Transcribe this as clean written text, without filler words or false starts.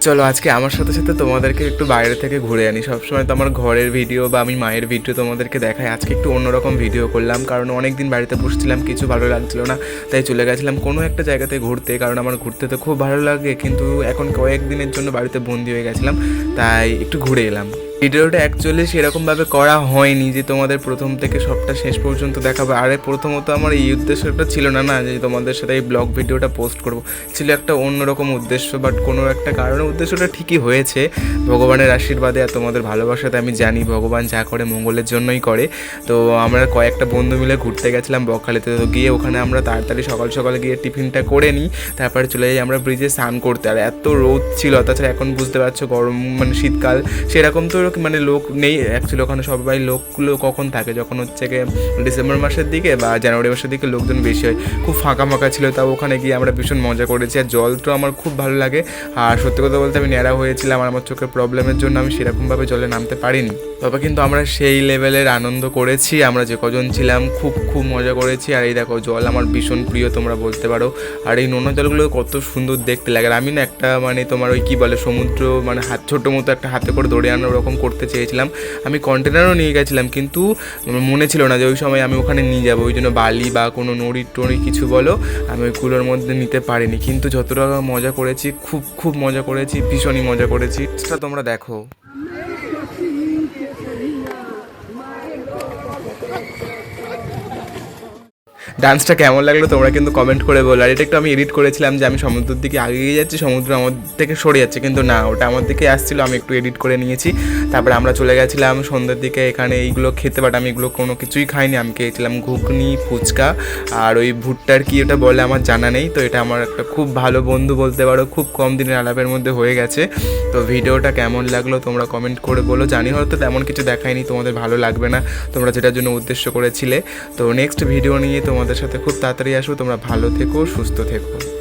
চলো আজকে আমার সাথে সাথে তোমাদেরকে একটু বাইরে থেকে ঘুরে আনি। সবসময় তো আমার ঘরের ভিডিও বা আমি মায়ের ভিডিও তোমাদেরকে দেখাই, আজকে একটু অন্যরকম ভিডিও করলাম। কারণ অনেক দিন বাড়িতে বসছিলাম, কিছু ভালো লাগছিল না, তাই চলে গেছিলাম কোনো একটা জায়গাতে ঘুরতে। কারণ আমার ঘুরতে তো খুব ভালো লাগে, কিন্তু এখন কয়েকদিনের জন্য বাড়িতে বন্দি হয়ে গেছিলাম, তাই একটু ঘুরে এলাম। ভিডিওটা অ্যাকচুয়ালি সেরকমভাবে করা হয়নি যে তোমাদের প্রথম থেকে সবটা শেষ পর্যন্ত দেখাবো। আরে প্রথমত আমার এই উদ্দেশ্যটা ছিল না যে তোমাদের সাথে এই ব্লগ ভিডিওটা পোস্ট করব, ছিল একটা অন্যরকম উদ্দেশ্য। বাট কোনো একটা কারণে উদ্দেশ্যটা ঠিকই হয়েছে, ভগবানের আশীর্বাদে আর তোমাদের ভালোবাসাতে। আমি জানি ভগবান যা করে মঙ্গলের জন্যই করে। তো আমরা কয়েকটা বন্ধু মিলে ঘুরতে গেছিলাম বকখালিতে। তো গিয়ে ওখানে আমরা তাড়াতাড়ি সকাল সকাল গিয়ে টিফিনটা করে নিই, তারপরে চলে যাই আমরা ব্রিজে স্নান করতে। আর এত রোদ ছিল, তাছাড়া এখন বুঝতে পারছো গরম, মানে শীতকাল, সেরকম তো মানে লোক নেই অ্যাকচুয়ালি ওখানে। সবাই লোকগুলো কখন থাকে, যখন হচ্ছে গিয়ে ডিসেম্বর মাসের দিকে বা জানুয়ারি মাসের দিকে লোকজন বেশি হয়। খুব ফাঁকা ফাঁকা ছিল, তাও ওখানে গিয়ে আমরা ভীষণ মজা করেছি। আর জলটা আমার খুব ভালো লাগে। আর সত্যি কথা বলতে আমি ন্যাড়া হয়েছিলাম, আর আমার চোখের প্রবলেমের জন্য আমি সেরকমভাবে জলে নামতে পারিনি। তবে কিন্তু আমরা সেই লেভেলের আনন্দ করেছি, আমরা যে কজন ছিলাম খুব খুব মজা করেছি। আর এই দেখো জল আমার ভীষণ প্রিয় তোমরা বলতে পারো। আর এই নোনা জলগুলো কত সুন্দর দেখতে লাগে। আর আমি না একটা মানে তোমার ওই কী বলে সমুদ্র মানে হাত ছোটো মতো একটা হাতে করে ধরে আনার ওরকম করতে চেয়েছিলাম। আমি কন্টেনারও নিয়ে গেছিলাম, কিন্তু মনে ছিল না যে ওই সময় আমি ওখানে নিয়ে যাবো। ওই জন্য বালি বা কোনো নড়ি টড়ি কিছু বলো আমি ওইগুলোর মধ্যে নিতে পারিনি। কিন্তু যতটা মজা করেছি, খুব খুব মজা করেছি, ভীষণই মজা করেছি। সেটা তোমরা দেখো। ডান্সটা কেমন লাগলো তোমরা কিন্তু কমেন্ট করে বলো। আর এটা একটু আমি এডিট করেছিলাম যে আমি সমুদ্রের দিকে এগিয়ে যাচ্ছি, সমুদ্র আমার থেকে সরে যাচ্ছে, কিন্তু না, ওটা আমার দিকে আসছিলো, আমি একটু এডিট করে নিয়েছি। তারপরে আমরা চলে গেছিলাম সন্ধ্যের দিকে এখানে এইগুলো খেতে। বাট আমি এগুলো কোনো কিছুই খাইনি, আমি খেয়েছিলাম ঘুগনি, ফুচকা আর ওই ভুট্টার কি ওটা বলে আমার জানা নেই। তো এটা আমার একটা খুব ভালো বন্ধু বলতে পারো, খুব কম দিনের আলাপের মধ্যে হয়ে গেছে। তো ভিডিওটা কেমন লাগলো তোমরা কমেন্ট করে বলো। জানি হয়তো তেমন কিছু দেখায়নি, তোমাদের ভালো লাগবে না তোমরা যেটার জন্য উদ্দেশ্য করেছিলে। তো নেক্সট ভিডিও নিয়ে তোমাদের সাথে খুব তাড়াতাড়ি আসবো। তোমরা ভালো থেকো, সুস্থ থেকো।